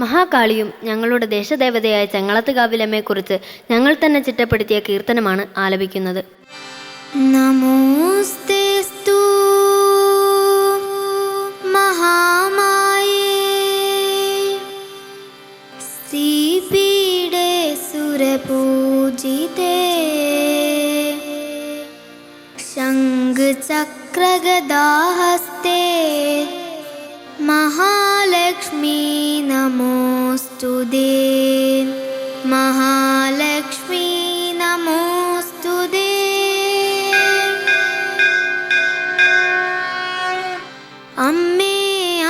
മഹാകാളിയും ഞങ്ങളുടെ ദേശദേവതയായ ചെങ്ങളത്തുകാവിലമ്മയെക്കുറിച്ച് ഞങ്ങൾ തന്നെ ചിട്ടപ്പെടുത്തിയ കീർത്തനമാണ് ആലപിക്കുന്നത്. നമോസ്തേസ്തു മഹാമായേ ശ്രീപീഠേ സുരപൂജിതേ ശംഖചക്രഗദാഹസ്തേ മഹാലക്ഷ്മീ നമോസ്തുതേ. മഹാലക്ഷ്മീ നമോസ്തുതേ. അമ്മേ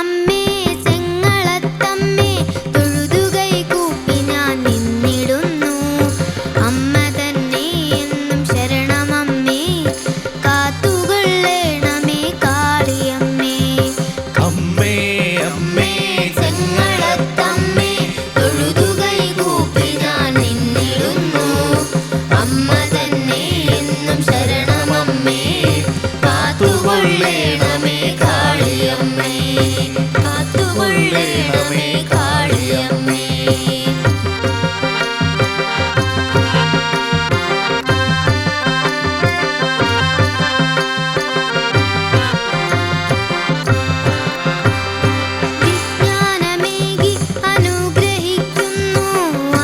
അമ്മേ ചെങ്ങളത്തമ്മേ തൊഴുതുകൈ കൂപ്പി ഞാൻ നിന്നിടുന്നു. അമ്മ തന്നെ എന്നും ശരണമമ്മേ കാത്തുകൊള്ളേണമേ കാളിയമ്മേ. അമ്മേ അമ്മേ ചെങ്ങളത്തമ്മേ തൊഴുതുകൈ കൂപ്പി ഞാൻ നിന്നിടുന്നു. അമ്മ തന്നെ എന്നും ശരണമമ്മേ കാത്തുകൊള്ളേണമേ കാളിയമ്മേ. കാത്തുകൊള്ളേണമേ കാളിയമ്മേ. വിജ്ഞാനമേകി അനുഗ്രഹിക്കുന്നു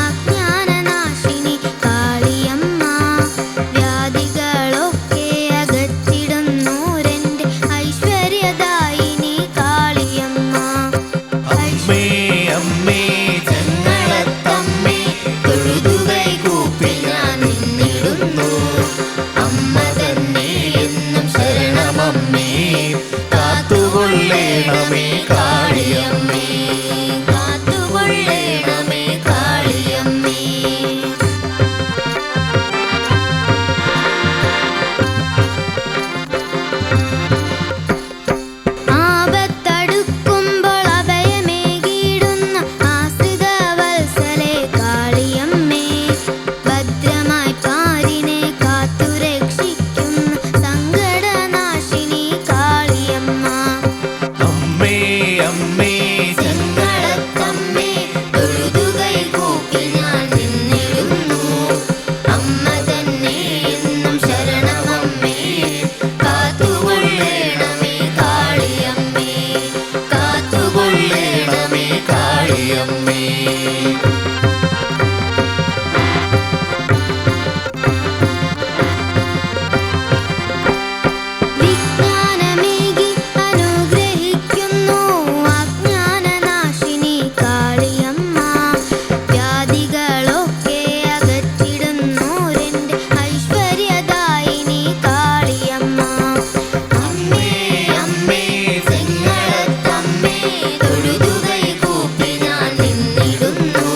അജ്ഞാനനാശിനി കാളിയമ്മ. വ്യാധികളൊക്കെ അകറ്റിടുന്നോരെന്റെ ഐശ്വര്യദായിനി കാളിയമ്മ. അമ്മേ അമ്മേ ചെങ്ങളത്തമ്മേ തൊഴുതുകൈ കൂപ്പി ഞാൻ നിന്നിടുന്നു. അമ്മ തന്നെ എന്നും ശരണമമ്മേ കാത്തുകൊള്ളേണമേ കാളിയമ്മേ. കാത്തുകൊള്ളേണമേ കാളിയമ്മേ. ആപത്തടുക്കുമ്പോൾ അഭയമേകിടുന്ന ആശ്രിതവത്സലേ കാളിയമ്മേ. ഭദ്രമായി പാരിനെ കാത്തുരക്ഷിക്കുന്ന സങ്കടനാശിനി കാളിയമ്മ. അമ്മേ അമ്മേ ചെങ്ങളത്തമ്മേ തൊഴുതുകൈ കൂപ്പി ഞാൻ നിന്നിടുന്നു. അമ്മ തന്നെ എന്നും ശരണമമ്മേ കാത്തുകൊള്ളേണമേ കാളിയമ്മേ. കാത്തുകൊള്ളേണമേ കാളിയമ്മേ. വിജ്ഞാനമേകി അനുഗ്രഹിക്കുന്നു അജ്ഞാനനാശിനി കാളിയമ്മ. വ്യാധികളൊക്കെ അകറ്റിടുന്നോരെന്റെ ഐശ്വര്യദായിനി കാളിയമ്മ. അമ്മേ അമ്മേ ചെങ്ങളത്തമ്മേ തൊഴുതുകൈ കൂപ്പി ഞാൻ നിന്നിടുന്നു.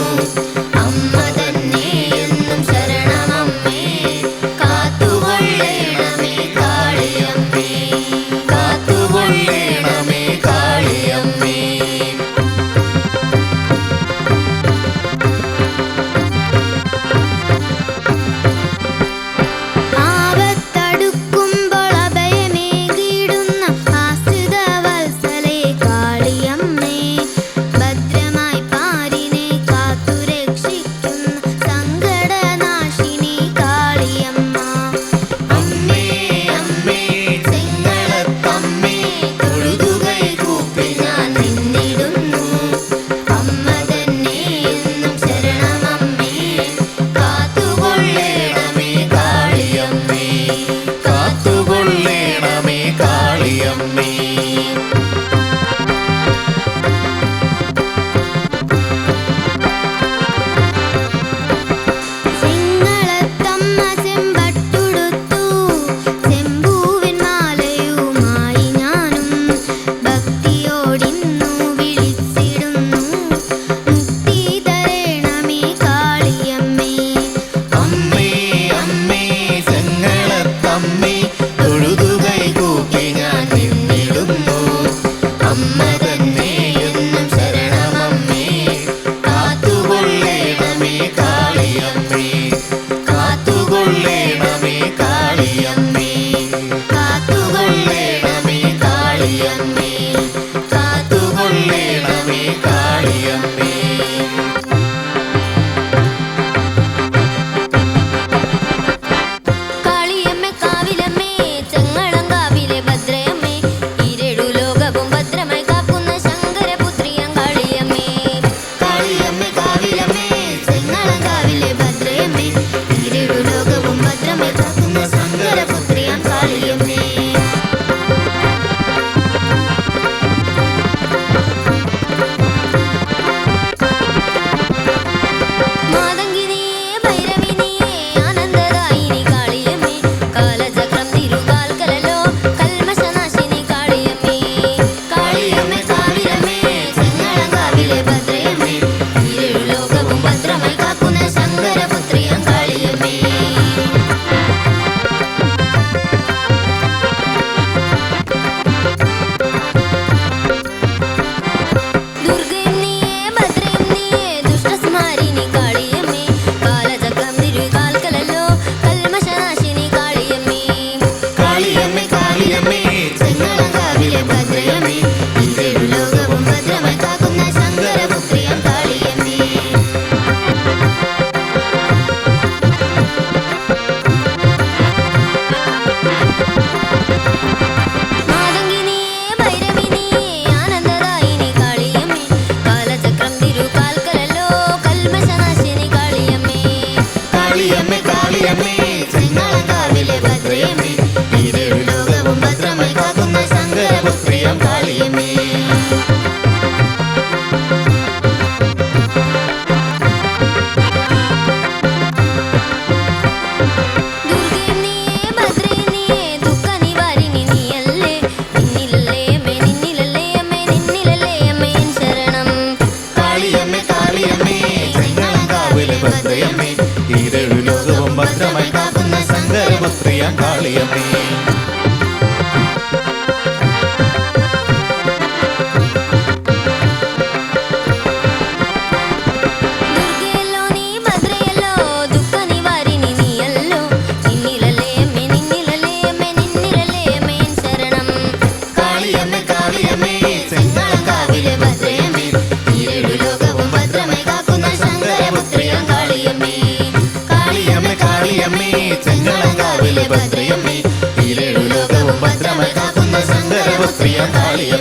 കാളിയമ്മേ ചെങ്ങളങ്കാവിലെ ഭദ്രയമ്മേ ഈരേഴു ലോകവും ഭദ്രമായി കാക്കുന്ന ശങ്കരപുത്രിയ കാളിയമ്മേ ദുർഗയല്ലോ നീ ഭദ്രയല്ലോ ദുഃഖ നിവാരിണി നീയല്ലോ നിന്നിലല്ലേ അമ്മേ നിന്നിലല്ലേ അമ്മേ നിന്നിലല്ലേ അമ്മേ ശരണം കാളിയമ്മേ കാളിയമ്മേ ചെങ്ങളങ്കാവിലെ ഭദ്രയമ്മേ ഈരേഴു ലോകവും ഭദ്രമായി കാക്കുന്ന ശങ്കരപുത്രിയ കാളിയമ്മേ കാളിയമ്മേ കാളിയമ്മേ ചെങ്ങളങ്കാവിലെ ഭദ്രയമ്മേ ഈരേഴു ലോകവും ഭദ്രമായി കാക്കുന്ന ശങ്കരപുത്രിയ കാളിയമ്മേ